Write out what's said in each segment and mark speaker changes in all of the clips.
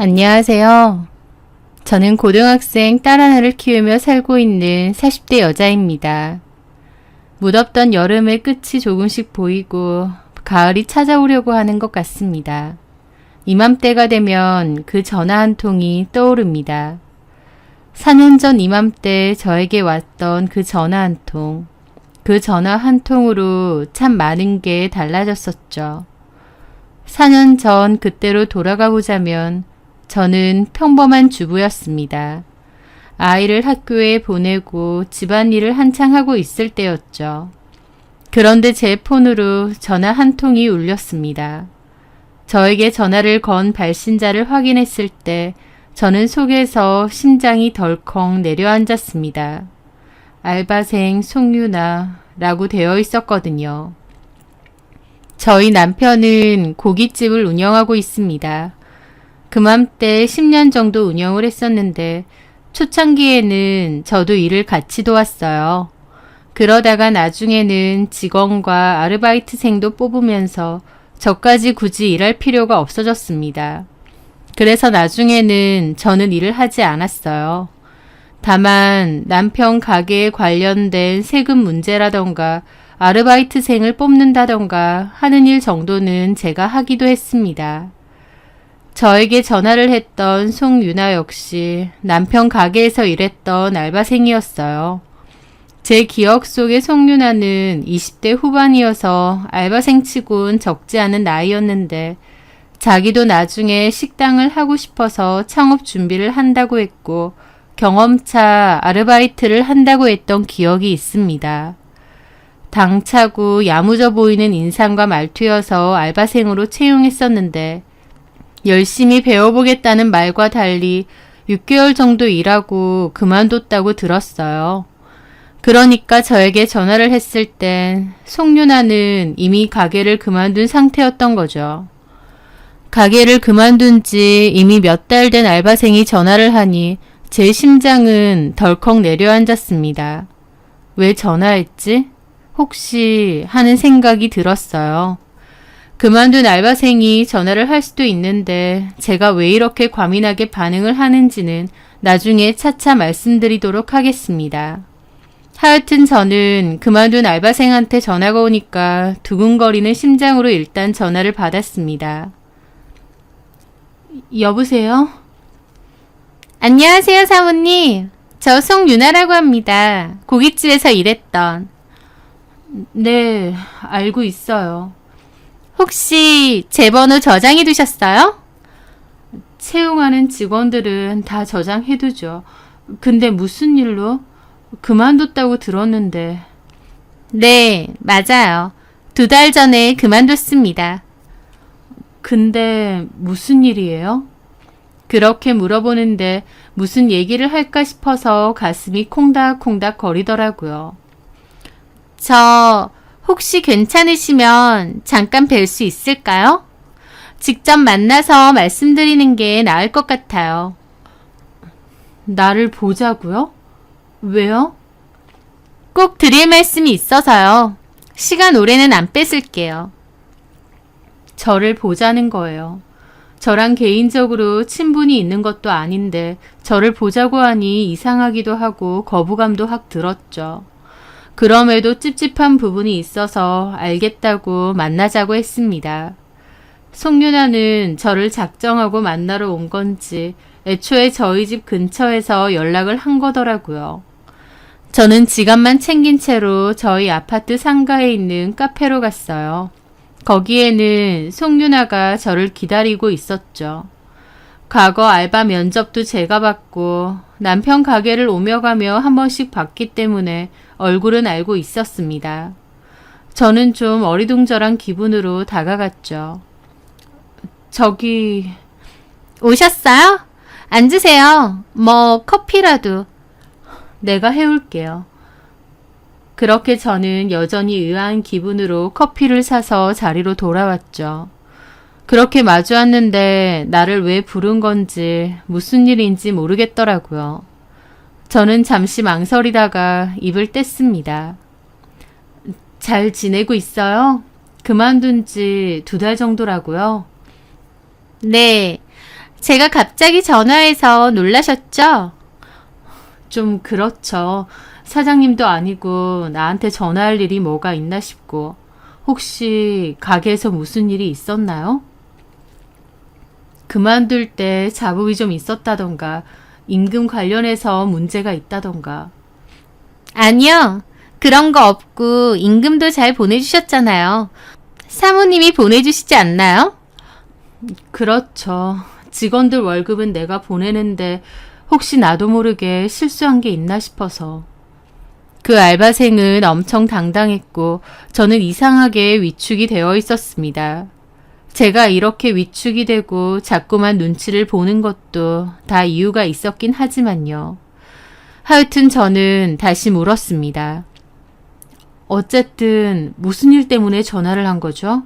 Speaker 1: 안녕하세요. 저는 고등학생 딸 하나를 키우며 살고 있는 40대 여자입니다. 무덥던 여름의 끝이 조금씩 보이고 가을이 찾아오려고 하는 것 같습니다. 이맘때가 되면 그 전화 한 통이 떠오릅니다. 4년 전 이맘때 저에게 왔던 그 전화 한 통. 그 전화 한 통으로 참 많은 게 달라졌었죠. 4년 전 그때로 돌아가 보자면 저는 평범한 주부였습니다. 아이를 학교에 보내고 집안일을 한창 하고 있을 때였죠. 그런데 제 폰으로 전화 한 통이 울렸습니다. 저에게 전화를 건 발신자를 확인했을 때 저는 속에서 심장이 덜컥 내려앉았습니다. 알바생 송유나라고 되어 있었거든요. 저희 남편은 고깃집을 운영하고 있습니다. 그맘때 10년 정도 운영을 했었는데 초창기에는 저도 일을 같이 도왔어요. 그러다가 나중에는 직원과 아르바이트생도 뽑으면서 저까지 굳이 일할 필요가 없어졌습니다. 그래서 나중에는 저는 일을 하지 않았어요. 다만 남편 가게에 관련된 세금 문제라던가 아르바이트생을 뽑는다던가 하는 일 정도는 제가 하기도 했습니다. 저에게 전화를 했던 송유나 역시 남편 가게에서 일했던 알바생이었어요. 제 기억 속의 송유나는 20대 후반이어서 알바생치곤 적지 않은 나이였는데 자기도 나중에 식당을 하고 싶어서 창업 준비를 한다고 했고 경험차 아르바이트를 한다고 했던 기억이 있습니다. 당차고 야무져 보이는 인상과 말투여서 알바생으로 채용했었는데 열심히 배워보겠다는 말과 달리 6개월 정도 일하고 그만뒀다고 들었어요. 그러니까 저에게 전화를 했을 땐 송유나는 이미 가게를 그만둔 상태였던 거죠. 가게를 그만둔 지 이미 몇 달 된 알바생이 전화를 하니 제 심장은 덜컥 내려앉았습니다. 왜 전화했지? 혹시 하는 생각이 들었어요. 그만둔 알바생이 전화를 할 수도 있는데 제가 왜 이렇게 과민하게 반응을 하는지는 나중에 차차 말씀드리도록 하겠습니다. 하여튼 저는 그만둔 알바생한테 전화가 오니까 두근거리는 심장으로 일단 전화를 받았습니다. 여보세요? 안녕하세요, 사모님. 저 송유나라고 합니다. 고깃집에서 일했던. 네, 알고 있어요. 혹시 제 번호 저장해 두셨어요? 채용하는 직원들은 다 저장해 두죠. 근데 무슨 일로? 그만뒀다고 들었는데. 네, 맞아요. 2달 전에 그만뒀습니다. 근데 무슨 일이에요? 그렇게 물어보는데 무슨 얘기를 할까 싶어서 가슴이 콩닥콩닥 거리더라고요. 저 혹시 괜찮으시면 잠깐 뵐 수 있을까요? 직접 만나서 말씀드리는 게 나을 것 같아요. 나를 보자고요? 왜요? 꼭 드릴 말씀이 있어서요. 시간 오래는 안 뺏을게요. 저를 보자는 거예요. 저랑 개인적으로 친분이 있는 것도 아닌데 저를 보자고 하니 이상하기도 하고 거부감도 확 들었죠. 그럼에도 찝찝한 부분이 있어서 알겠다고 만나자고 했습니다. 송유나는 저를 작정하고 만나러 온 건지 애초에 저희 집 근처에서 연락을 한 거더라고요. 저는 지갑만 챙긴 채로 저희 아파트 상가에 있는 카페로 갔어요. 거기에는 송유나가 저를 기다리고 있었죠. 과거 알바 면접도 제가 받고 남편 가게를 오며 가며 한 번씩 봤기 때문에 얼굴은 알고 있었습니다. 저는 좀 어리둥절한 기분으로 다가갔죠. 저기... 오셨어요? 앉으세요. 뭐 커피라도. 내가 해올게요. 그렇게 저는 여전히 의아한 기분으로 커피를 사서 자리로 돌아왔죠. 그렇게 마주왔는데 나를 왜 부른 건지 무슨 일인지 모르겠더라고요. 저는 잠시 망설이다가 입을 뗐습니다. 잘 지내고 있어요? 그만둔 지 2달 정도라고요. 네. 제가 갑자기 전화해서 놀라셨죠? 좀 그렇죠. 사장님도 아니고 나한테 전화할 일이 뭐가 있나 싶고. 혹시 가게에서 무슨 일이 있었나요? 그만둘 때 잡음이 좀 있었다던가 임금 관련해서 문제가 있다던가. 아니요. 그런 거 없고 임금도 잘 보내주셨잖아요. 사모님이 보내주시지 않나요? 그렇죠. 직원들 월급은 내가 보내는데 혹시 나도 모르게 실수한 게 있나 싶어서. 그 알바생은 엄청 당당했고 저는 이상하게 위축이 되어 있었습니다. 제가 이렇게 위축이 되고 자꾸만 눈치를 보는 것도 다 이유가 있었긴 하지만요. 하여튼 저는 다시 물었습니다. 어쨌든 무슨 일 때문에 전화를 한 거죠?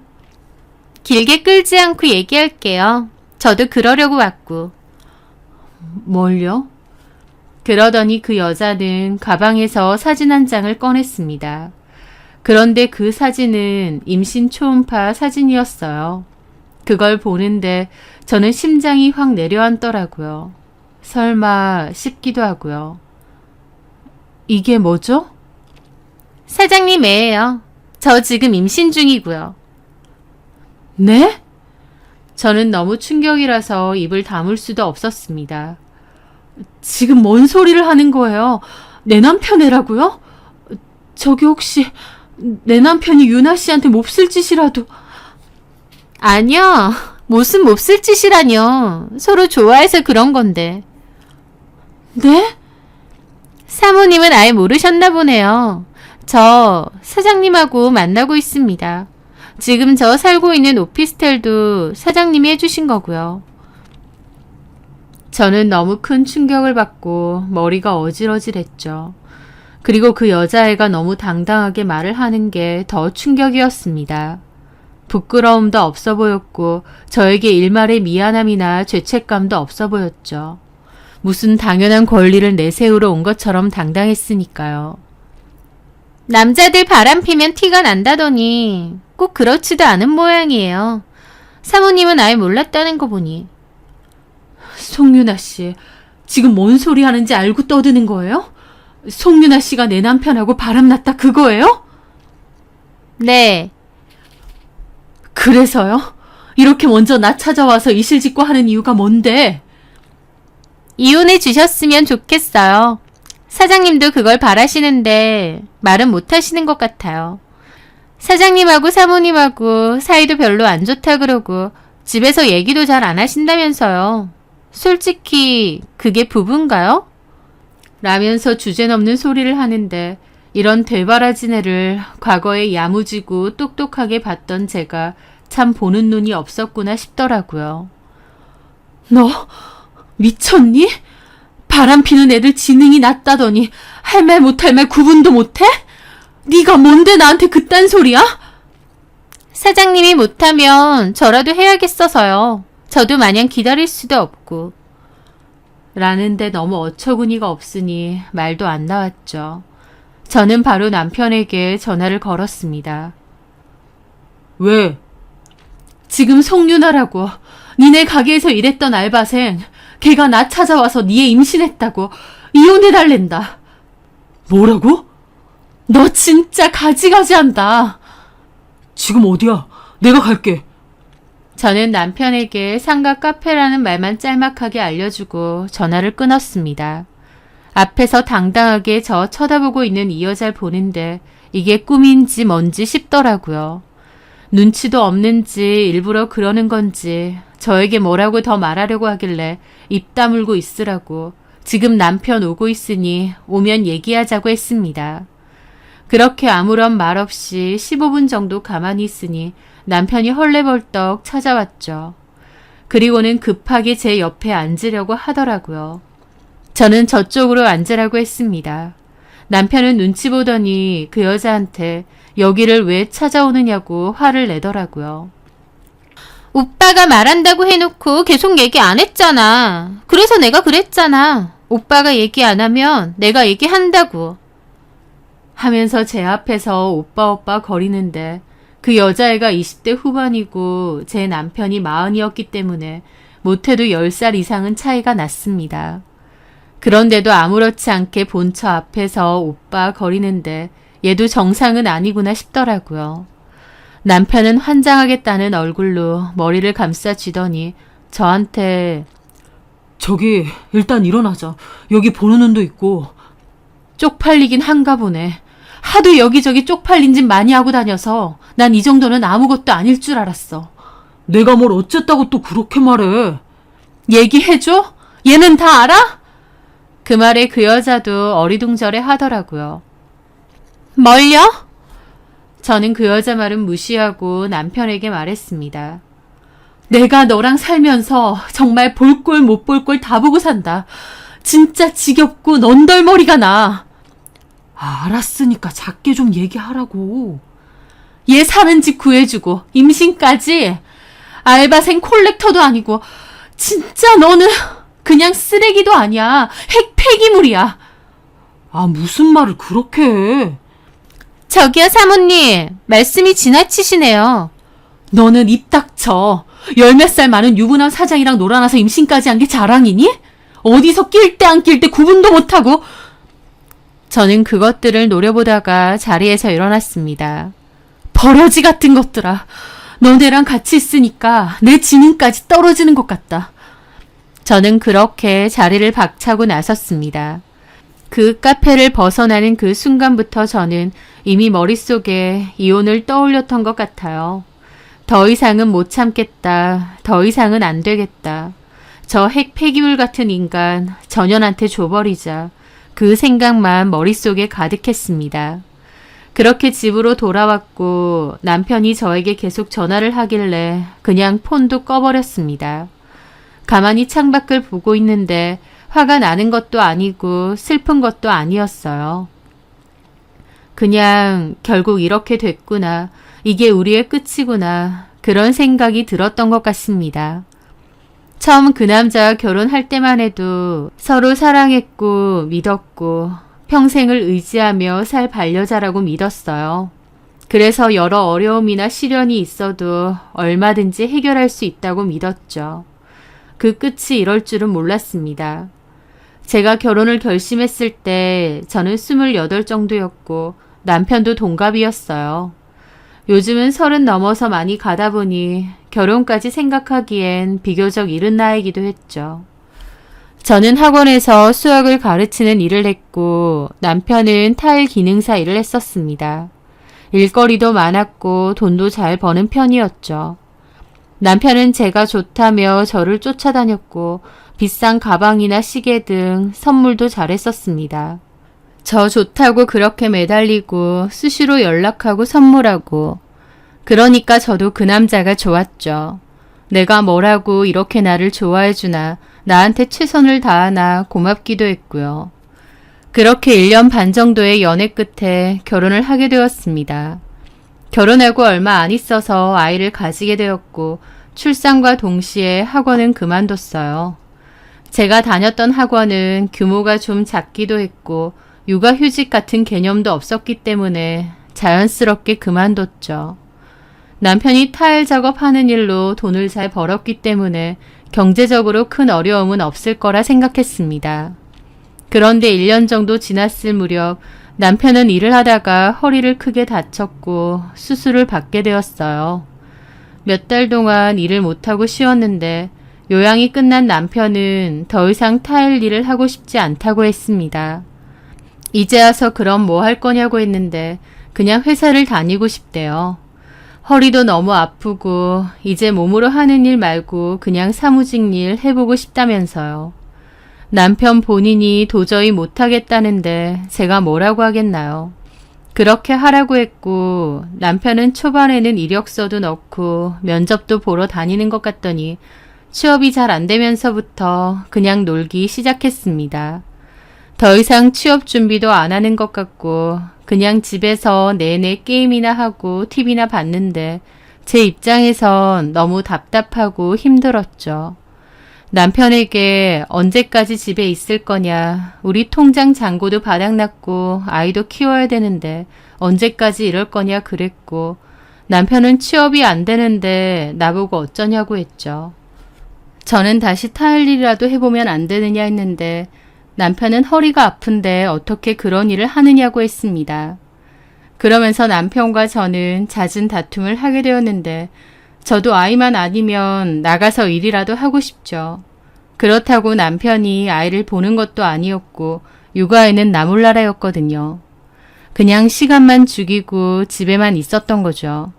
Speaker 1: 길게 끌지 않고 얘기할게요. 저도 그러려고 왔고. 뭘요? 그러더니 그 여자는 가방에서 사진 한 장을 꺼냈습니다. 그런데 그 사진은 임신 초음파 사진이었어요. 그걸 보는데 저는 심장이 확 내려앉더라고요. 설마 싶기도 하고요. 이게 뭐죠? 사장님 애예요. 저 지금 임신 중이고요. 네? 저는 너무 충격이라서 입을 다물 수도 없었습니다. 지금 뭔 소리를 하는 거예요? 내 남편 애라고요? 저기 혹시 내 남편이 유나 씨한테 몹쓸 짓이라도... 아니요. 무슨 몹쓸 짓이라뇨. 서로 좋아해서 그런 건데. 네? 사모님은 아예 모르셨나 보네요. 저 사장님하고 만나고 있습니다. 지금 저 살고 있는 오피스텔도 사장님이 해주신 거고요. 저는 너무 큰 충격을 받고 머리가 어질어질했죠. 그리고 그 여자애가 너무 당당하게 말을 하는 게 더 충격이었습니다. 부끄러움도 없어 보였고 저에게 일말의 미안함이나 죄책감도 없어 보였죠. 무슨 당연한 권리를 내세우러 온 것처럼 당당했으니까요. 남자들 바람피면 티가 난다더니 꼭 그렇지도 않은 모양이에요. 사모님은 아예 몰랐다는 거 보니. 송유나 씨, 지금 뭔 소리 하는지 알고 떠드는 거예요? 송유나 씨가 내 남편하고 바람났다 그거예요? 네. 그래서요? 이렇게 먼저 나 찾아와서 이실직고 하는 이유가 뭔데? 이혼해 주셨으면 좋겠어요. 사장님도 그걸 바라시는데 말은 못 하시는 것 같아요. 사장님하고 사모님하고 사이도 별로 안 좋다 그러고 집에서 얘기도 잘 안 하신다면서요. 솔직히 그게 부부인가요? 라면서 주제넘는 소리를 하는데 이런 되바라진 애를 과거에 야무지고 똑똑하게 봤던 제가 참 보는 눈이 없었구나 싶더라고요. 너 미쳤니? 바람피는 애들 지능이 낮다더니 할 말 못할 말 구분도 못해? 네가 뭔데 나한테 그딴 소리야? 사장님이 못하면 저라도 해야겠어서요. 저도 마냥 기다릴 수도 없고. 라는데 너무 어처구니가 없으니 말도 안 나왔죠. 저는 바로 남편에게 전화를 걸었습니다. 왜? 지금 송유나라고 니네 가게에서 일했던 알바생 걔가 나 찾아와서 니애 임신했다고 이혼해달랜다. 뭐라고? 너 진짜 가지가지한다. 지금 어디야? 내가 갈게. 저는 남편에게 상가 카페라는 말만 짤막하게 알려주고 전화를 끊었습니다. 앞에서 당당하게 저 쳐다보고 있는 이 여자를 보는데 이게 꿈인지 뭔지 싶더라고요. 눈치도 없는지 일부러 그러는 건지 저에게 뭐라고 더 말하려고 하길래 입 다물고 있으라고 지금 남편 오고 있으니 오면 얘기하자고 했습니다. 그렇게 아무런 말 없이 15분 정도 가만히 있으니 남편이 헐레벌떡 찾아왔죠. 그리고는 급하게 제 옆에 앉으려고 하더라고요. 저는 저쪽으로 앉으라고 했습니다. 남편은 눈치 보더니 그 여자한테 여기를 왜 찾아오느냐고 화를 내더라고요. 오빠가 말한다고 해놓고 계속 얘기 안 했잖아. 그래서 내가 그랬잖아. 오빠가 얘기 안 하면 내가 얘기한다고. 하면서 제 앞에서 오빠 거리는데 그 여자애가 20대 후반이고 제 남편이 40이었기 때문에 못해도 10살 이상은 차이가 났습니다. 그런데도 아무렇지 않게 본처 앞에서 오빠 거리는데 얘도 정상은 아니구나 싶더라고요. 남편은 환장하겠다는 얼굴로 머리를 감싸쥐더니 저한테
Speaker 2: 저기 일단 일어나자. 여기 보는 눈도 있고.
Speaker 1: 쪽팔리긴 한가 보네. 하도 여기저기 쪽팔린 짓 많이 하고 다녀서 난 이 정도는 아무것도 아닐 줄 알았어.
Speaker 2: 내가 뭘 어쨌다고 또 그렇게 말해.
Speaker 1: 얘기해줘? 얘는 다 알아? 그 말에 그 여자도 어리둥절해 하더라고요. 뭘요? 저는 그 여자 말은 무시하고 남편에게 말했습니다. 내가 너랑 살면서 정말 볼 꼴 못 볼 꼴 다 보고 산다. 진짜 지겹고 넌덜머리가 나.
Speaker 2: 알았으니까 작게 좀 얘기하라고.
Speaker 1: 얘 사는 집 구해주고 임신까지. 알바생 콜렉터도 아니고 진짜 너는 그냥 쓰레기도 아니야. 핵 폐기물이야.
Speaker 2: 아, 무슨 말을 그렇게 해.
Speaker 1: 저기요 사모님, 말씀이 지나치시네요. 너는 입 닥쳐. 10몇 살 많은 유부남 사장이랑 놀아나서 임신까지 한 게 자랑이니? 어디서 낄 때 안 낄 때 구분도 못하고. 저는 그것들을 노려보다가 자리에서 일어났습니다. 버러지 같은 것들아. 너네랑 같이 있으니까 내 지능까지 떨어지는 것 같다. 저는 그렇게 자리를 박차고 나섰습니다. 그 카페를 벗어나는 그 순간부터 저는 이미 머릿속에 이혼을 떠올렸던 것 같아요. 더 이상은 못 참겠다. 더 이상은 안 되겠다. 저 핵 폐기물 같은 인간 전현한테 줘버리자. 그 생각만 머릿속에 가득했습니다. 그렇게 집으로 돌아왔고 남편이 저에게 계속 전화를 하길래 그냥 폰도 꺼버렸습니다. 가만히 창밖을 보고 있는데 화가 나는 것도 아니고 슬픈 것도 아니었어요. 그냥 결국 이렇게 됐구나. 이게 우리의 끝이구나. 그런 생각이 들었던 것 같습니다. 처음 그 남자와 결혼할 때만 해도 서로 사랑했고 믿었고 평생을 의지하며 살 반려자라고 믿었어요. 그래서 여러 어려움이나 시련이 있어도 얼마든지 해결할 수 있다고 믿었죠. 그 끝이 이럴 줄은 몰랐습니다. 제가 결혼을 결심했을 때 저는 28 정도였고 남편도 동갑이었어요. 요즘은 30 넘어서 많이 가다 보니 결혼까지 생각하기엔 비교적 이른 나이기도 했죠. 저는 학원에서 수학을 가르치는 일을 했고 남편은 타일 기능사 일을 했었습니다. 일거리도 많았고 돈도 잘 버는 편이었죠. 남편은 제가 좋다며 저를 쫓아다녔고 비싼 가방이나 시계 등 선물도 잘했었습니다. 저 좋다고 그렇게 매달리고 수시로 연락하고 선물하고 그러니까 저도 그 남자가 좋았죠. 내가 뭐라고 이렇게 나를 좋아해주나 나한테 최선을 다하나 고맙기도 했고요. 그렇게 1년 반 정도의 연애 끝에 결혼을 하게 되었습니다. 결혼하고 얼마 안 있어서 아이를 가지게 되었고 출산과 동시에 학원은 그만뒀어요. 제가 다녔던 학원은 규모가 좀 작기도 했고 육아휴직 같은 개념도 없었기 때문에 자연스럽게 그만뒀죠. 남편이 타일 작업하는 일로 돈을 잘 벌었기 때문에 경제적으로 큰 어려움은 없을 거라 생각했습니다. 그런데 1년 정도 지났을 무렵 남편은 일을 하다가 허리를 크게 다쳤고 수술을 받게 되었어요. 몇 달 동안 일을 못하고 쉬었는데 요양이 끝난 남편은 더 이상 타일 일을 하고 싶지 않다고 했습니다. 이제 와서 그럼 뭐 할 거냐고 했는데 그냥 회사를 다니고 싶대요. 허리도 너무 아프고 이제 몸으로 하는 일 말고 그냥 사무직 일 해보고 싶다면서요. 남편 본인이 도저히 못하겠다는데 제가 뭐라고 하겠나요. 그렇게 하라고 했고 남편은 초반에는 이력서도 넣고 면접도 보러 다니는 것 같더니 취업이 잘 안 되면서부터 그냥 놀기 시작했습니다. 더 이상 취업 준비도 안 하는 것 같고 그냥 집에서 내내 게임이나 하고 TV나 봤는데 제 입장에선 너무 답답하고 힘들었죠. 남편에게 언제까지 집에 있을 거냐, 우리 통장 잔고도 바닥났고 아이도 키워야 되는데 언제까지 이럴 거냐 그랬고 남편은 취업이 안 되는데 나보고 어쩌냐고 했죠. 저는 다시 타일 일이라도 해보면 안 되느냐 했는데 남편은 허리가 아픈데 어떻게 그런 일을 하느냐고 했습니다. 그러면서 남편과 저는 잦은 다툼을 하게 되었는데 저도 아이만 아니면 나가서 일이라도 하고 싶죠. 그렇다고 남편이 아이를 보는 것도 아니었고 육아에는 나 몰라라였거든요. 그냥 시간만 죽이고 집에만 있었던 거죠.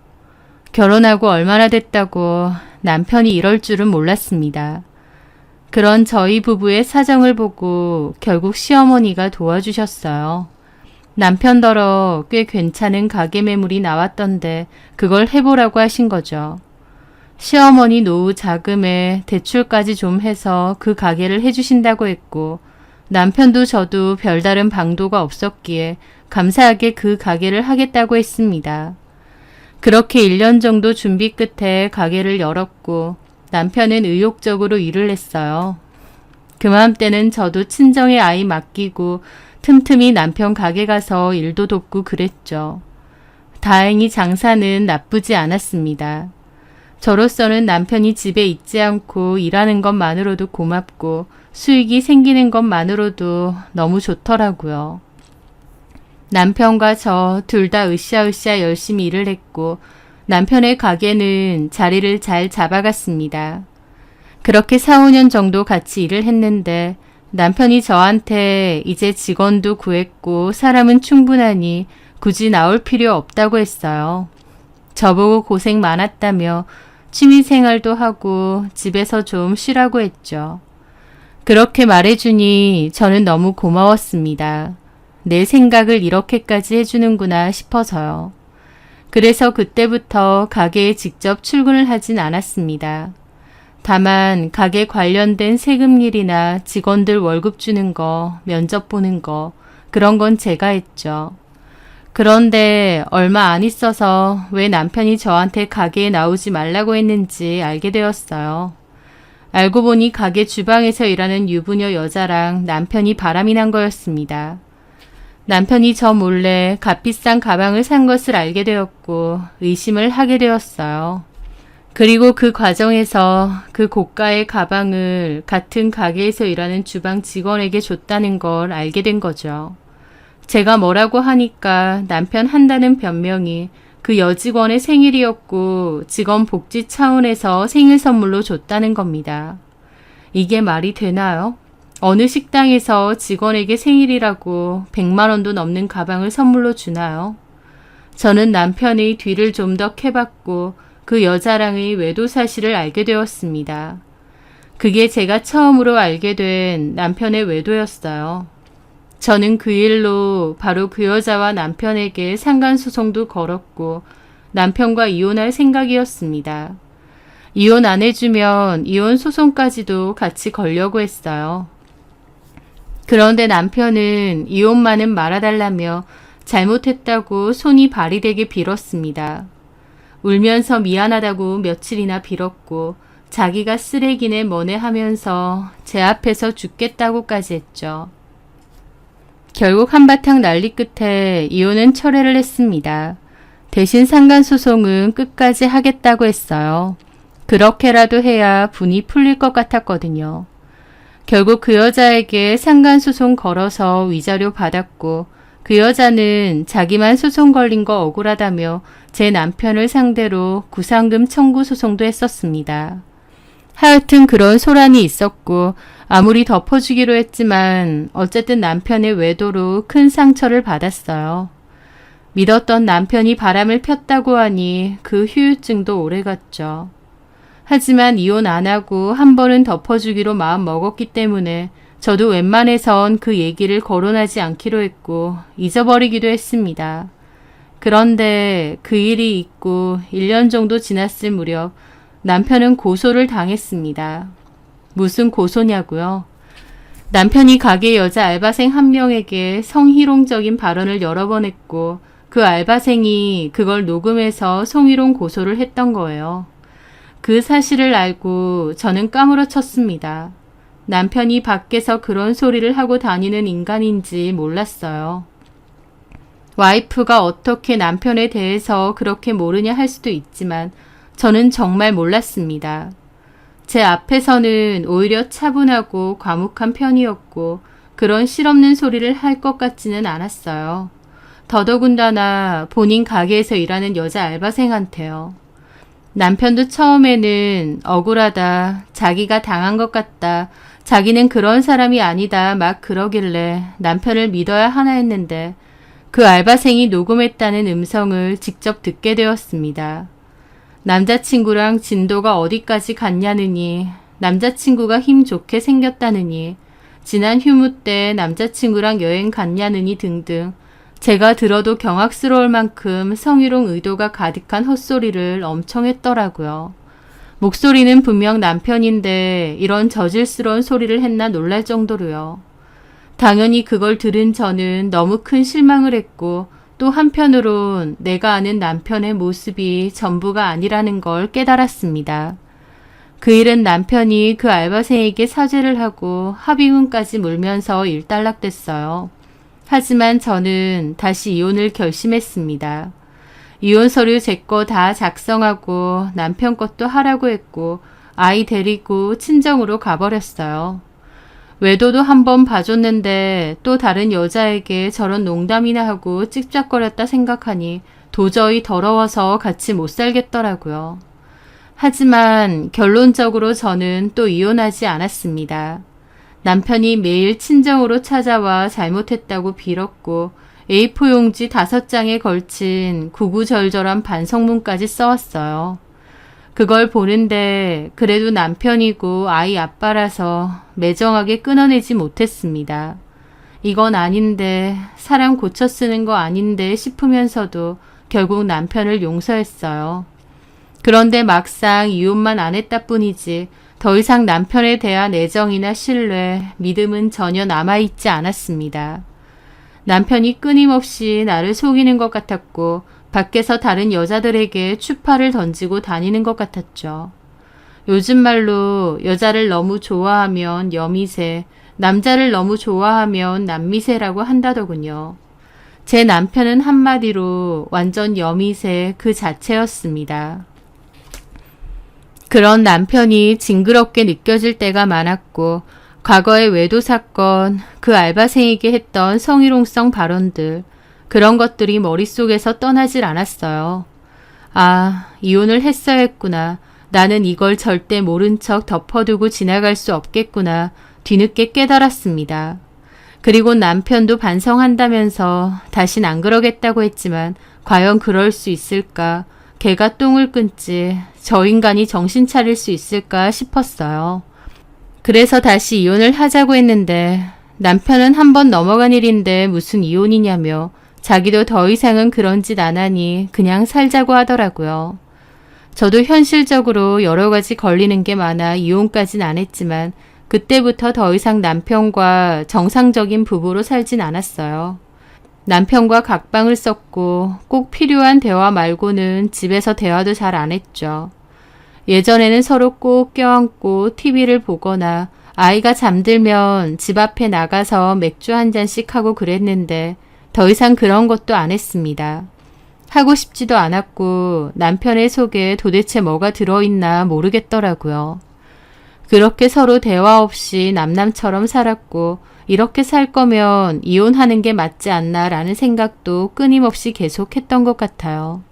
Speaker 1: 결혼하고 얼마나 됐다고 남편이 이럴 줄은 몰랐습니다. 그런 저희 부부의 사정을 보고 결국 시어머니가 도와주셨어요. 남편더러 꽤 괜찮은 가게 매물이 나왔던데 그걸 해보라고 하신 거죠. 시어머니 노후 자금에 대출까지 좀 해서 그 가게를 해주신다고 했고 남편도 저도 별다른 방도가 없었기에 감사하게 그 가게를 하겠다고 했습니다. 그렇게 1년 정도 준비 끝에 가게를 열었고 남편은 의욕적으로 일을 했어요. 그맘때는 저도 친정에 아이 맡기고 틈틈이 남편 가게 가서 일도 돕고 그랬죠. 다행히 장사는 나쁘지 않았습니다. 저로서는 남편이 집에 있지 않고 일하는 것만으로도 고맙고 수익이 생기는 것만으로도 너무 좋더라고요. 남편과 저 둘 다 으쌰으쌰 열심히 일을 했고 남편의 가게는 자리를 잘 잡아갔습니다. 그렇게 4, 5년 정도 같이 일을 했는데 남편이 저한테 이제 직원도 구했고 사람은 충분하니 굳이 나올 필요 없다고 했어요. 저보고 고생 많았다며 취미생활도 하고 집에서 좀 쉬라고 했죠. 그렇게 말해주니 저는 너무 고마웠습니다. 내 생각을 이렇게까지 해주는구나 싶어서요. 그래서 그때부터 가게에 직접 출근을 하진 않았습니다. 다만 가게 관련된 세금 일이나 직원들 월급 주는 거, 면접 보는 거 그런 건 제가 했죠. 그런데 얼마 안 있어서 왜 남편이 저한테 가게에 나오지 말라고 했는지 알게 되었어요. 알고 보니 가게 주방에서 일하는 유부녀 여자랑 남편이 바람이 난 거였습니다. 남편이 저 몰래 값비싼 가방을 산 것을 알게 되었고 의심을 하게 되었어요. 그리고 그 과정에서 그 고가의 가방을 같은 가게에서 일하는 주방 직원에게 줬다는 걸 알게 된 거죠. 제가 뭐라고 하니까 남편 한다는 변명이 그 여직원의 생일이었고 직원 복지 차원에서 생일 선물로 줬다는 겁니다. 이게 말이 되나요? 어느 식당에서 직원에게 생일이라고 100만 원도 넘는 가방을 선물로 주나요? 저는 남편의 뒤를 좀 더 캐봤고 그 여자랑의 외도 사실을 알게 되었습니다. 그게 제가 처음으로 알게 된 남편의 외도였어요. 저는 그 일로 바로 그 여자와 남편에게 상간소송도 걸었고 남편과 이혼할 생각이었습니다. 이혼 안 해주면 이혼 소송까지도 같이 걸려고 했어요. 그런데 남편은 이혼만은 말아달라며 잘못했다고 손이 발이 되게 빌었습니다. 울면서 미안하다고 며칠이나 빌었고 자기가 쓰레기네 뭐네 하면서 제 앞에서 죽겠다고까지 했죠. 결국 한바탕 난리 끝에 이혼은 철회를 했습니다. 대신 상간소송은 끝까지 하겠다고 했어요. 그렇게라도 해야 분이 풀릴 것 같았거든요. 결국 그 여자에게 상간소송 걸어서 위자료 받았고 그 여자는 자기만 소송 걸린 거 억울하다며 제 남편을 상대로 구상금 청구 소송도 했었습니다. 하여튼 그런 소란이 있었고 아무리 덮어주기로 했지만 어쨌든 남편의 외도로 큰 상처를 받았어요. 믿었던 남편이 바람을 폈다고 하니 그 후유증도 오래갔죠. 하지만 이혼 안 하고 한 번은 덮어주기로 마음 먹었기 때문에 저도 웬만해선 그 얘기를 거론하지 않기로 했고 잊어버리기도 했습니다. 그런데 그 일이 있고 1년 정도 지났을 무렵 남편은 고소를 당했습니다. 무슨 고소냐고요? 남편이 가게 여자 알바생 한 명에게 성희롱적인 발언을 여러 번 했고 그 알바생이 그걸 녹음해서 성희롱 고소를 했던 거예요. 그 사실을 알고 저는 까무러쳤습니다. 남편이 밖에서 그런 소리를 하고 다니는 인간인지 몰랐어요. 와이프가 어떻게 남편에 대해서 그렇게 모르냐 할 수도 있지만 저는 정말 몰랐습니다. 제 앞에서는 오히려 차분하고 과묵한 편이었고 그런 실없는 소리를 할 것 같지는 않았어요. 더더군다나 본인 가게에서 일하는 여자 알바생한테요. 남편도 처음에는 억울하다, 자기가 당한 것 같다, 자기는 그런 사람이 아니다 막 그러길래 남편을 믿어야 하나 했는데 그 알바생이 녹음했다는 음성을 직접 듣게 되었습니다. 남자친구랑 진도가 어디까지 갔냐느니, 남자친구가 힘 좋게 생겼다느니, 지난 휴무 때 남자친구랑 여행 갔냐느니 등등 제가 들어도 경악스러울 만큼 성희롱 의도가 가득한 헛소리를 엄청 했더라고요. 목소리는 분명 남편인데 이런 저질스러운 소리를 했나 놀랄 정도로요. 당연히 그걸 들은 저는 너무 큰 실망을 했고 또 한편으론 내가 아는 남편의 모습이 전부가 아니라는 걸 깨달았습니다. 그 일은 남편이 그 알바생에게 사죄를 하고 합의금까지 물면서 일단락됐어요. 하지만 저는 다시 이혼을 결심했습니다. 이혼 서류 제 거 다 작성하고 남편 것도 하라고 했고 아이 데리고 친정으로 가버렸어요. 외도도 한번 봐줬는데 또 다른 여자에게 저런 농담이나 하고 찍적거렸다 생각하니 도저히 더러워서 같이 못 살겠더라고요. 하지만 결론적으로 저는 또 이혼하지 않았습니다. 남편이 매일 친정으로 찾아와 잘못했다고 빌었고 A4 용지 5장에 걸친 구구절절한 반성문까지 써왔어요. 그걸 보는데 그래도 남편이고 아이 아빠라서 매정하게 끊어내지 못했습니다. 이건 아닌데, 사람 고쳐 쓰는 거 아닌데 싶으면서도 결국 남편을 용서했어요. 그런데 막상 이혼만 안 했다 뿐이지 더 이상 남편에 대한 애정이나 신뢰, 믿음은 전혀 남아있지 않았습니다. 남편이 끊임없이 나를 속이는 것 같았고 밖에서 다른 여자들에게 추파를 던지고 다니는 것 같았죠. 요즘 말로 여자를 너무 좋아하면 여미새, 남자를 너무 좋아하면 남미새라고 한다더군요. 제 남편은 한마디로 완전 여미새 그 자체였습니다. 그런 남편이 징그럽게 느껴질 때가 많았고 과거의 외도 사건, 그 알바생에게 했던 성희롱성 발언들, 그런 것들이 머릿속에서 떠나질 않았어요. 아, 이혼을 했어야 했구나. 나는 이걸 절대 모른 척 덮어두고 지나갈 수 없겠구나. 뒤늦게 깨달았습니다. 그리고 남편도 반성한다면서 다신 안 그러겠다고 했지만 과연 그럴 수 있을까? 개가 똥을 끊지 저 인간이 정신 차릴 수 있을까 싶었어요. 그래서 다시 이혼을 하자고 했는데 남편은 한 번 넘어간 일인데 무슨 이혼이냐며 자기도 더 이상은 그런 짓 안 하니 그냥 살자고 하더라고요. 저도 현실적으로 여러 가지 걸리는 게 많아 이혼까진 안 했지만 그때부터 더 이상 남편과 정상적인 부부로 살진 않았어요. 남편과 각방을 썼고 꼭 필요한 대화 말고는 집에서 대화도 잘 안 했죠. 예전에는 서로 꼭 껴안고 TV를 보거나 아이가 잠들면 집 앞에 나가서 맥주 한 잔씩 하고 그랬는데 더 이상 그런 것도 안 했습니다. 하고 싶지도 않았고 남편의 속에 도대체 뭐가 들어있나 모르겠더라고요. 그렇게 서로 대화 없이 남남처럼 살았고 이렇게 살 거면 이혼하는 게 맞지 않나 라는 생각도 끊임없이 계속했던 것 같아요.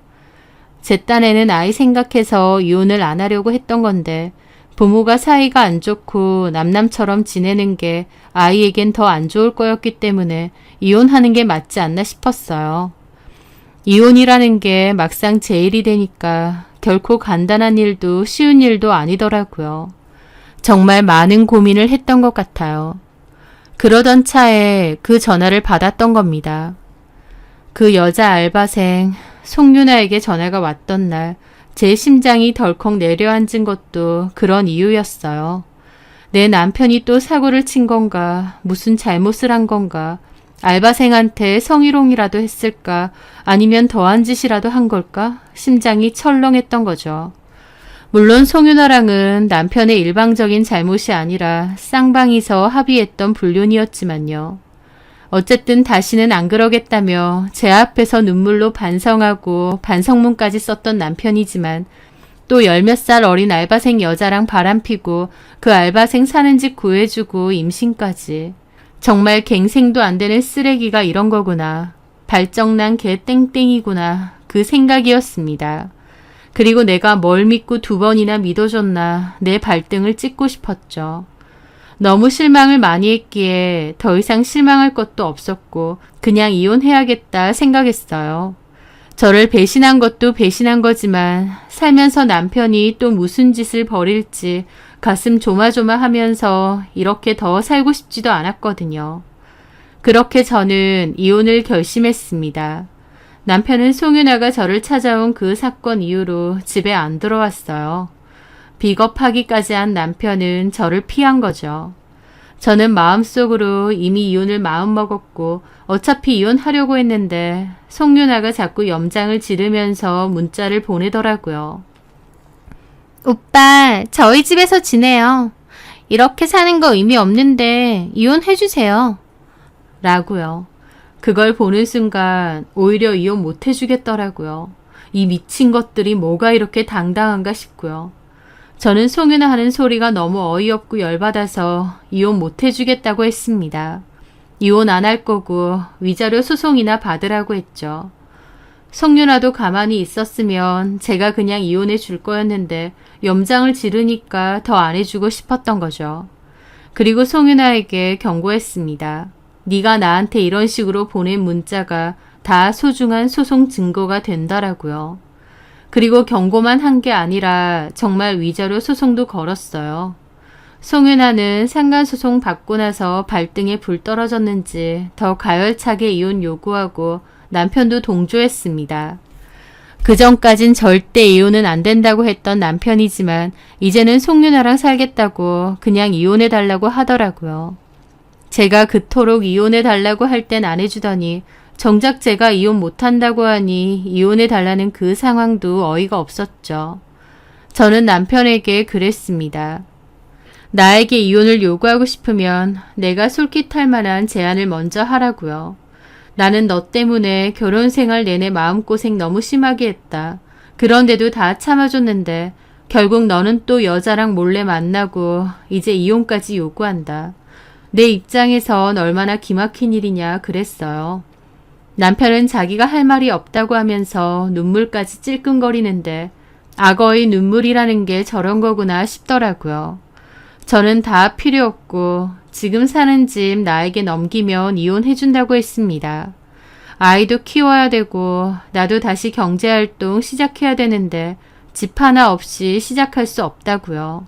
Speaker 1: 제 딴에는 아이 생각해서 이혼을 안 하려고 했던 건데 부모가 사이가 안 좋고 남남처럼 지내는 게 아이에겐 더 안 좋을 거였기 때문에 이혼하는 게 맞지 않나 싶었어요. 이혼이라는 게 막상 제 일이 되니까 결코 간단한 일도 쉬운 일도 아니더라고요. 정말 많은 고민을 했던 것 같아요. 그러던 차에 그 전화를 받았던 겁니다. 그 여자 알바생 송윤아에게 전화가 왔던 날 제 심장이 덜컥 내려앉은 것도 그런 이유였어요. 내 남편이 또 사고를 친 건가, 무슨 잘못을 한 건가, 알바생한테 성희롱이라도 했을까, 아니면 더한 짓이라도 한 걸까? 심장이 철렁했던 거죠. 물론 송윤아랑은 남편의 일방적인 잘못이 아니라 쌍방이서 합의했던 불륜이었지만요. 어쨌든 다시는 안 그러겠다며 제 앞에서 눈물로 반성하고 반성문까지 썼던 남편이지만 또 열 몇 살 어린 알바생 여자랑 바람피고 그 알바생 사는 집 구해주고 임신까지. 정말 갱생도 안 되는 쓰레기가 이런 거구나. 발정난 개 땡땡이구나. 그 생각이었습니다. 그리고 내가 뭘 믿고 2번이나 믿어줬나 내 발등을 찍고 싶었죠. 너무 실망을 많이 했기에 더 이상 실망할 것도 없었고 그냥 이혼해야겠다 생각했어요. 저를 배신한 것도 배신한 거지만 살면서 남편이 또 무슨 짓을 벌일지 가슴 조마조마하면서 이렇게 더 살고 싶지도 않았거든요. 그렇게 저는 이혼을 결심했습니다. 남편은 송윤아가 저를 찾아온 그 사건 이후로 집에 안 들어왔어요. 비겁하기까지 한 남편은 저를 피한 거죠. 저는 마음속으로 이미 이혼을 마음먹었고 어차피 이혼하려고 했는데 송윤아가 자꾸 염장을 지르면서 문자를 보내더라고요. 오빠, 저희 집에서 지내요. 이렇게 사는 거 의미 없는데 이혼해주세요. 라고요. 그걸 보는 순간 오히려 이혼 못 해주겠더라고요. 이 미친 것들이 뭐가 이렇게 당당한가 싶고요. 저는 송윤아 하는 소리가 너무 어이없고 열받아서 이혼 못 해주겠다고 했습니다. 이혼 안 할 거고 위자료 소송이나 받으라고 했죠. 송윤아도 가만히 있었으면 제가 그냥 이혼해 줄 거였는데 염장을 지르니까 더 안 해주고 싶었던 거죠. 그리고 송윤아에게 경고했습니다. 네가 나한테 이런 식으로 보낸 문자가 다 소중한 소송 증거가 된다라고요. 그리고 경고만 한 게 아니라 정말 위자료 소송도 걸었어요. 송윤아는 상간소송 받고 나서 발등에 불 떨어졌는지 더 가열차게 이혼 요구하고 남편도 동조했습니다. 그전까진 절대 이혼은 안 된다고 했던 남편이지만 이제는 송윤아랑 살겠다고 그냥 이혼해달라고 하더라고요. 제가 그토록 이혼해달라고 할 땐 안 해주더니 정작 제가 이혼 못한다고 하니 이혼해달라는 그 상황도 어이가 없었죠. 저는 남편에게 그랬습니다. 나에게 이혼을 요구하고 싶으면 내가 솔깃할 만한 제안을 먼저 하라고요. 나는 너 때문에 결혼 생활 내내 마음고생 너무 심하게 했다. 그런데도 다 참아줬는데 결국 너는 또 여자랑 몰래 만나고 이제 이혼까지 요구한다. 내 입장에선 얼마나 기막힌 일이냐 그랬어요. 남편은 자기가 할 말이 없다고 하면서 눈물까지 찔끔거리는데 악어의 눈물이라는 게 저런 거구나 싶더라고요. 저는 다 필요 없고 지금 사는 집 나에게 넘기면 이혼해준다고 했습니다. 아이도 키워야 되고 나도 다시 경제활동 시작해야 되는데 집 하나 없이 시작할 수 없다고요.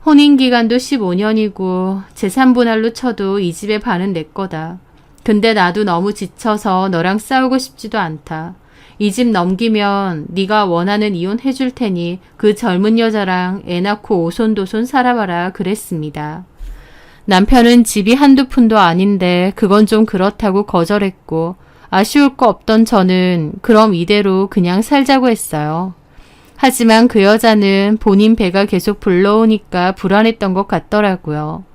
Speaker 1: 혼인기간도 15년이고 재산분할로 쳐도 이 집의 반은 내 거다. 근데 나도 너무 지쳐서 너랑 싸우고 싶지도 않다. 이 집 넘기면 네가 원하는 이혼 해줄 테니 그 젊은 여자랑 애 낳고 오손도손 살아봐라 그랬습니다. 남편은 집이 한두 푼도 아닌데 그건 좀 그렇다고 거절했고 아쉬울 거 없던 저는 그럼 이대로 그냥 살자고 했어요. 하지만 그 여자는 본인 배가 계속 불러오니까 불안했던 것 같더라고요.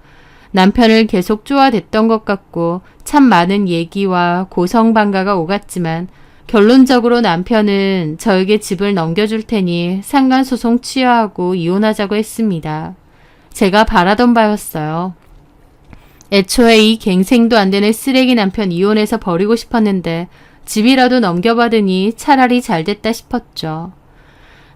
Speaker 1: 남편을 계속 쪼아댔던 것 같고 참 많은 얘기와 고성방가가 오갔지만 결론적으로 남편은 저에게 집을 넘겨줄 테니 상간소송 취하하고 이혼하자고 했습니다. 제가 바라던 바였어요. 애초에 이 갱생도 안 되는 쓰레기 남편 이혼해서 버리고 싶었는데 집이라도 넘겨받으니 차라리 잘됐다 싶었죠.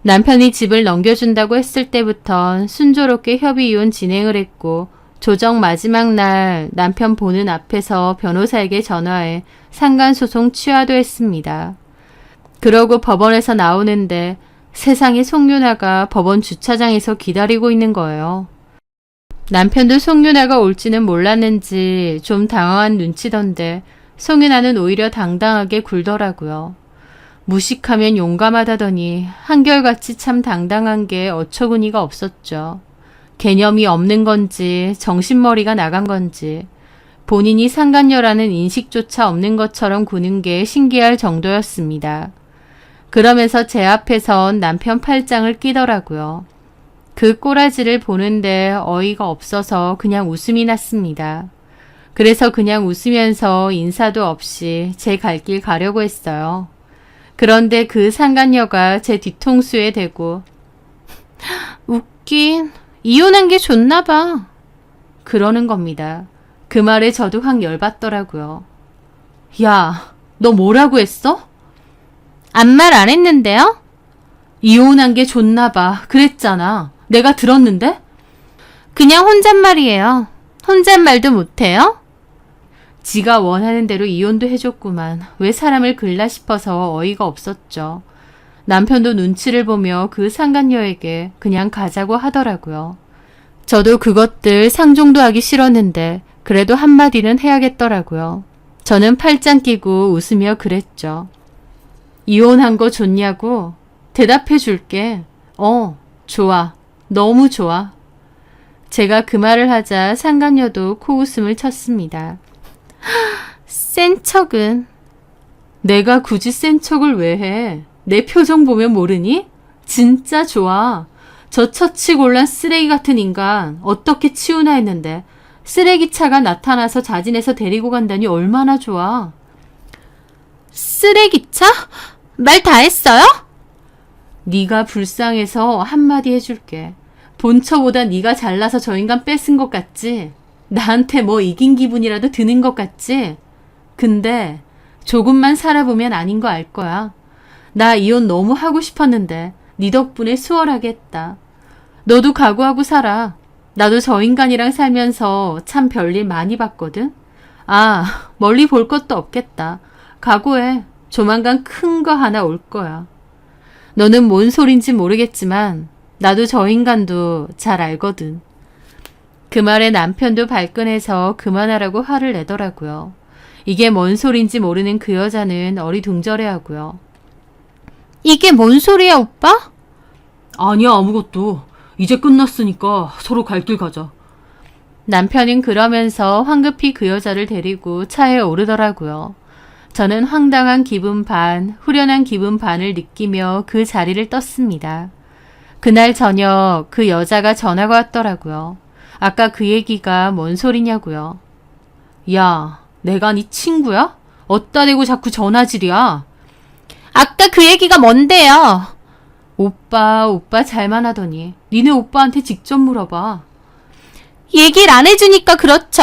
Speaker 1: 남편이 집을 넘겨준다고 했을 때부턴 순조롭게 협의 이혼 진행을 했고 조정 마지막 날 남편 보는 앞에서 변호사에게 전화해 상간소송 취하도 했습니다. 그러고 법원에서 나오는데 세상에 송윤아가 법원 주차장에서 기다리고 있는 거예요. 남편도 송윤아가 올지는 몰랐는지 좀 당황한 눈치던데 송윤아는 오히려 당당하게 굴더라고요. 무식하면 용감하다더니 한결같이 참 당당한 게 어처구니가 없었죠. 개념이 없는 건지 정신머리가 나간 건지 본인이 상간녀라는 인식조차 없는 것처럼 구는 게 신기할 정도였습니다. 그러면서 제 앞에선 남편 팔짱을 끼더라고요. 그 꼬라지를 보는데 어이가 없어서 그냥 웃음이 났습니다. 그래서 그냥 웃으면서 인사도 없이 제 갈 길 가려고 했어요. 그런데 그 상간녀가 제 뒤통수에 대고 웃긴. 이혼한 게 좋나 봐. 그러는 겁니다. 그 말에 저도 확 열받더라고요. 야, 너 뭐라고 했어? 아무 말 안 했는데요? 이혼한 게 좋나 봐. 그랬잖아. 내가 들었는데? 그냥 혼잣말이에요. 혼잣말도 못해요? 지가 원하는 대로 이혼도 해줬구만. 왜 사람을 글라 싶어서 어이가 없었죠. 남편도 눈치를 보며 그 상간녀에게 그냥 가자고 하더라고요. 저도 그것들 상종도 하기 싫었는데 그래도 한마디는 해야겠더라고요. 저는 팔짱 끼고 웃으며 그랬죠. 이혼한 거 좋냐고? 대답해 줄게. 좋아. 너무 좋아. 제가 그 말을 하자 상간녀도 코웃음을 쳤습니다. 센 척은. 내가 굳이 센 척을 왜 해? 내 표정 보면 모르니? 진짜 좋아. 저 처치곤란 쓰레기 같은 인간 어떻게 치우나 했는데 쓰레기차가 나타나서 자진해서 데리고 간다니 얼마나 좋아. 쓰레기차? 말 다 했어요? 네가 불쌍해서 한마디 해줄게. 본처보다 네가 잘나서 저 인간 뺏은 것 같지? 나한테 뭐 이긴 기분이라도 드는 것 같지? 근데 조금만 살아보면 아닌 거 알 거야. 나 이혼 너무 하고 싶었는데 네 덕분에 수월하게 했다. 너도 각오하고 살아. 나도 저 인간이랑 살면서 참 별일 많이 봤거든. 아, 멀리 볼 것도 없겠다. 각오해. 조만간 큰 거 하나 올 거야. 너는 뭔 소린지 모르겠지만 나도 저 인간도 잘 알거든. 그 말에 남편도 발끈해서 그만하라고 화를 내더라고요. 이게 뭔 소린지 모르는 그 여자는 어리둥절해하고요. 이게 뭔 소리야, 오빠?
Speaker 2: 아니야, 아무것도. 이제 끝났으니까 서로 갈 길 가자.
Speaker 1: 남편은 그러면서 황급히 그 여자를 데리고 차에 오르더라고요. 저는 황당한 기분 반, 후련한 기분 반을 느끼며 그 자리를 떴습니다. 그날 저녁 그 여자가 전화가 왔더라고요. 아까 그 얘기가 뭔 소리냐고요. 야, 내가 네 친구야? 어따 대고 자꾸 전화질이야. 아까 그 얘기가 뭔데요? 오빠 잘만 하더니 니네 오빠한테 직접 물어봐. 얘기를 안 해주니까 그렇죠.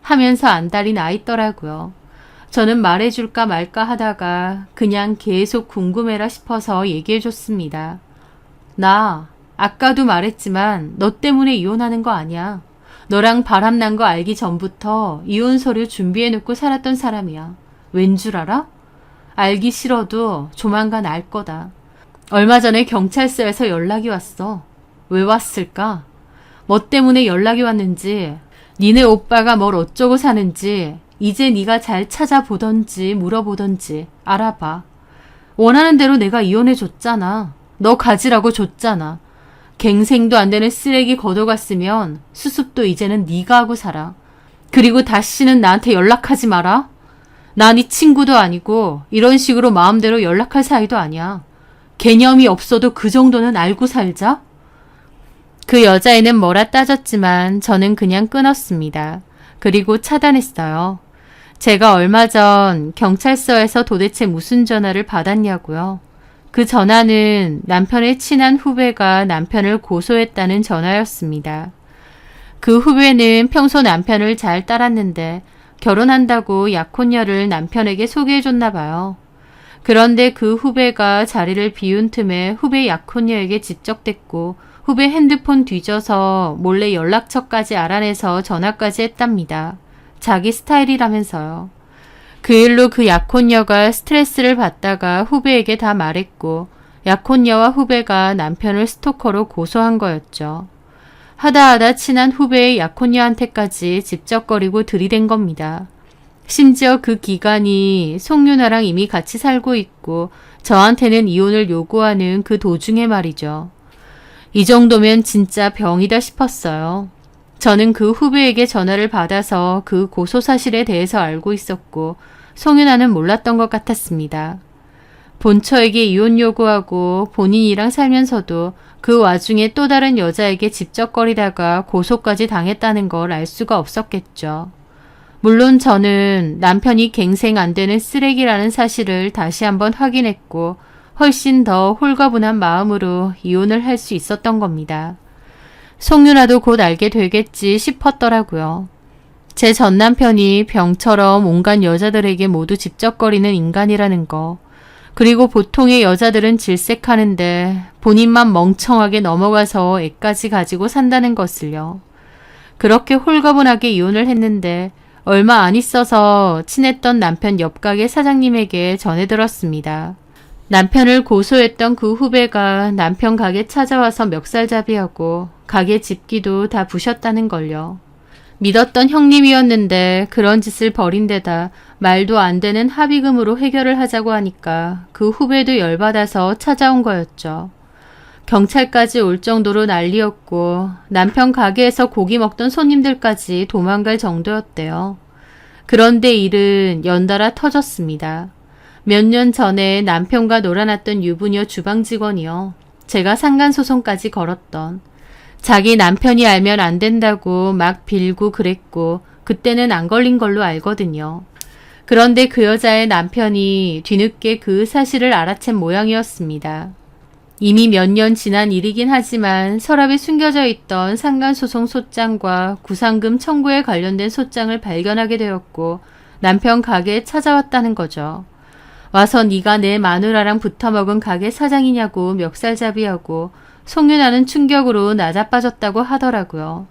Speaker 1: 하면서 안달이 나 있더라고요. 저는 말해줄까 말까 하다가 그냥 계속 궁금해라 싶어서 얘기해줬습니다. 나 아까도 말했지만 너 때문에 이혼하는 거 아니야. 너랑 바람난 거 알기 전부터 이혼 서류 준비해놓고 살았던 사람이야. 왠 줄 알아? 알기 싫어도 조만간 알 거다. 얼마 전에 경찰서에서 연락이 왔어. 왜 왔을까? 뭐 때문에 연락이 왔는지, 니네 오빠가 뭘 어쩌고 사는지 이제 네가 잘 찾아보던지 물어보던지 알아봐. 원하는 대로 내가 이혼해줬잖아. 너 가지라고 줬잖아. 갱생도 안 되는 쓰레기 걷어갔으면 수습도 이제는 네가 하고 살아. 그리고 다시는 나한테 연락하지 마라. 나 네 친구도 아니고 이런 식으로 마음대로 연락할 사이도 아니야. 개념이 없어도 그 정도는 알고 살자. 그 여자애는 뭐라 따졌지만 저는 그냥 끊었습니다. 그리고 차단했어요. 제가 얼마 전 경찰서에서 도대체 무슨 전화를 받았냐고요. 그 전화는 남편의 친한 후배가 남편을 고소했다는 전화였습니다. 그 후배는 평소 남편을 잘 따랐는데 결혼한다고 약혼녀를 남편에게 소개해줬나 봐요. 그런데 그 후배가 자리를 비운 틈에 후배 약혼녀에게 집적됐고 후배 핸드폰 뒤져서 몰래 연락처까지 알아내서 전화까지 했답니다. 자기 스타일이라면서요. 그 일로 그 약혼녀가 스트레스를 받다가 후배에게 다 말했고 약혼녀와 후배가 남편을 스토커로 고소한 거였죠. 하다하다 친한 후배의 약혼녀한테까지 집적거리고 들이댄 겁니다. 심지어 그 기간이 송윤아랑 이미 같이 살고 있고 저한테는 이혼을 요구하는 그 도중에 말이죠. 이 정도면 진짜 병이다 싶었어요. 저는 그 후배에게 전화를 받아서 그 고소 사실에 대해서 알고 있었고 송윤아는 몰랐던 것 같았습니다. 본처에게 이혼 요구하고 본인이랑 살면서도 그 와중에 또 다른 여자에게 집적거리다가 고소까지 당했다는 걸 알 수가 없었겠죠. 물론 저는 남편이 갱생 안 되는 쓰레기라는 사실을 다시 한번 확인했고 훨씬 더 홀가분한 마음으로 이혼을 할 수 있었던 겁니다. 송윤아도 곧 알게 되겠지 싶었더라고요. 제 전남편이 병처럼 온갖 여자들에게 모두 집적거리는 인간이라는 거. 그리고 보통의 여자들은 질색하는데 본인만 멍청하게 넘어가서 애까지 가지고 산다는 것을요. 그렇게 홀가분하게 이혼을 했는데 얼마 안 있어서 친했던 남편 옆가게 사장님에게 전해 들었습니다. 남편을 고소했던 그 후배가 남편 가게 찾아와서 멱살잡이하고 가게 집기도 다 부셨다는 걸요. 믿었던 형님이었는데 그런 짓을 벌인 데다 말도 안 되는 합의금으로 해결을 하자고 하니까 그 후배도 열받아서 찾아온 거였죠. 경찰까지 올 정도로 난리였고 남편 가게에서 고기 먹던 손님들까지 도망갈 정도였대요. 그런데 일은 연달아 터졌습니다. 몇 년 전에 남편과 놀아났던 유부녀 주방 직원이요. 제가 상간소송까지 걸었던. 자기 남편이 알면 안 된다고 막 빌고 그랬고 그때는 안 걸린 걸로 알거든요. 그런데 그 여자의 남편이 뒤늦게 그 사실을 알아챈 모양이었습니다. 이미 몇 년 지난 일이긴 하지만 서랍에 숨겨져 있던 상간소송 소장과 구상금 청구에 관련된 소장을 발견하게 되었고 남편 가게에 찾아왔다는 거죠. 와서 네가 내 마누라랑 붙어먹은 가게 사장이냐고 멱살잡이하고 송윤아는 충격으로 나자빠졌다고 하더라고요.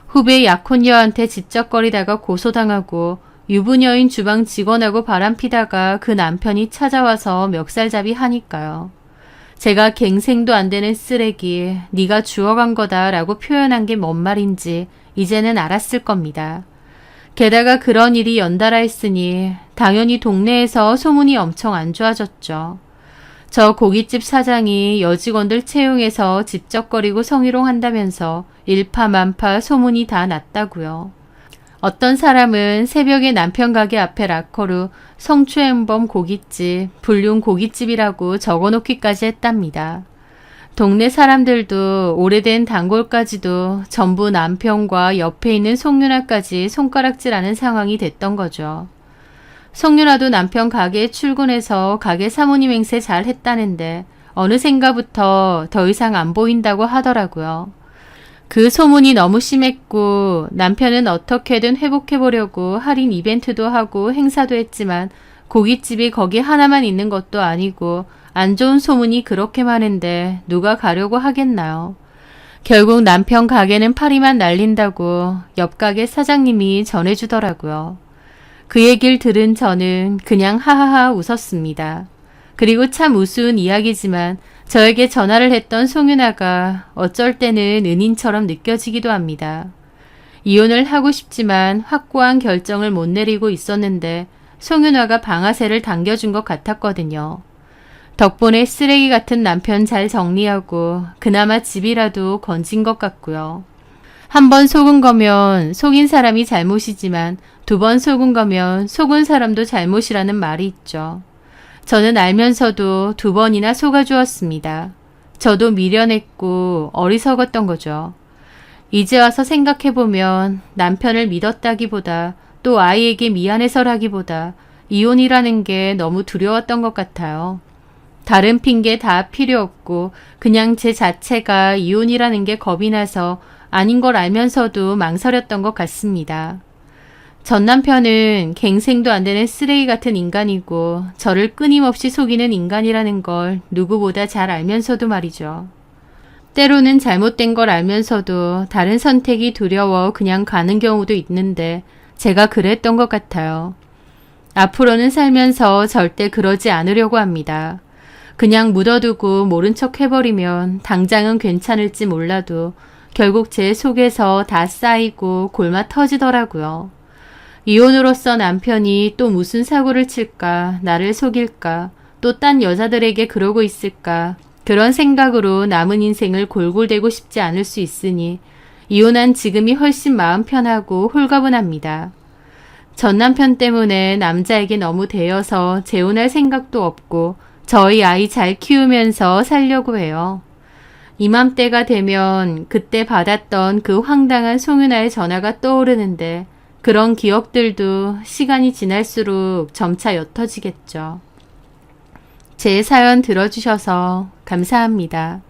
Speaker 1: 후배 약혼녀한테 집적거리다가 고소당하고 유부녀인 주방 직원하고 바람피다가 그 남편이 찾아와서 멱살잡이 하니까요. 제가 갱생도 안 되는 쓰레기, 네가 주워간 거다 라고 표현한 게 뭔 말인지 이제는 알았을 겁니다. 게다가 그런 일이 연달아 했으니 당연히 동네에서 소문이 엄청 안 좋아졌죠. 저 고깃집 사장이 여직원들 채용해서 집적거리고 성희롱한다면서 일파만파 소문이 다 났다고요. 어떤 사람은 새벽에 남편 가게 앞에 락커로 성추행범 고깃집, 불륜 고깃집이라고 적어놓기까지 했답니다. 동네 사람들도 오래된 단골까지도 전부 남편과 옆에 있는 송윤아까지 손가락질하는 상황이 됐던 거죠. 송윤아도 남편 가게에 출근해서 가게 사모님 행세 잘 했다는데 어느샌가부터 더 이상 안 보인다고 하더라고요. 그 소문이 너무 심했고 남편은 어떻게든 회복해보려고 할인 이벤트도 하고 행사도 했지만 고깃집이 거기 하나만 있는 것도 아니고 안 좋은 소문이 그렇게 많은데 누가 가려고 하겠나요? 결국 남편 가게는 파리만 날린다고 옆 가게 사장님이 전해주더라고요. 그 얘기를 들은 저는 그냥 하하하 웃었습니다. 그리고 참 우스운 이야기지만 저에게 전화를 했던 송윤아가 어쩔 때는 은인처럼 느껴지기도 합니다. 이혼을 하고 싶지만 확고한 결정을 못 내리고 있었는데 송윤아가 방아쇠를 당겨준 것 같았거든요. 덕분에 쓰레기 같은 남편 잘 정리하고 그나마 집이라도 건진 것 같고요. 한 번 속은 거면 속인 사람이 잘못이지만 두 번 속은 거면 속은 사람도 잘못이라는 말이 있죠. 저는 알면서도 두 번이나 속아주었습니다. 저도 미련했고 어리석었던 거죠. 이제 와서 생각해보면 남편을 믿었다기보다 또 아이에게 미안해서라기보다 이혼이라는 게 너무 두려웠던 것 같아요. 다른 핑계 다 필요 없고 그냥 제 자체가 이혼이라는 게 겁이 나서 아닌 걸 알면서도 망설였던 것 같습니다. 전 남편은 갱생도 안 되는 쓰레기 같은 인간이고 저를 끊임없이 속이는 인간이라는 걸 누구보다 잘 알면서도 말이죠. 때로는 잘못된 걸 알면서도 다른 선택이 두려워 그냥 가는 경우도 있는데 제가 그랬던 것 같아요. 앞으로는 살면서 절대 그러지 않으려고 합니다. 그냥 묻어두고 모른 척 해버리면 당장은 괜찮을지 몰라도 결국 제 속에서 다 쌓이고 골마 터지더라고요. 이혼으로써 남편이 또 무슨 사고를 칠까, 나를 속일까, 또 딴 여자들에게 그러고 있을까, 그런 생각으로 남은 인생을 골골대고 싶지 않을 수 있으니 이혼한 지금이 훨씬 마음 편하고 홀가분합니다. 전 남편 때문에 남자에게 너무 대여서 재혼할 생각도 없고 저희 아이 잘 키우면서 살려고 해요. 이맘때가 되면 그때 받았던 그 황당한 송윤아의 전화가 떠오르는데 그런 기억들도 시간이 지날수록 점차 옅어지겠죠. 제 사연 들어주셔서 감사합니다.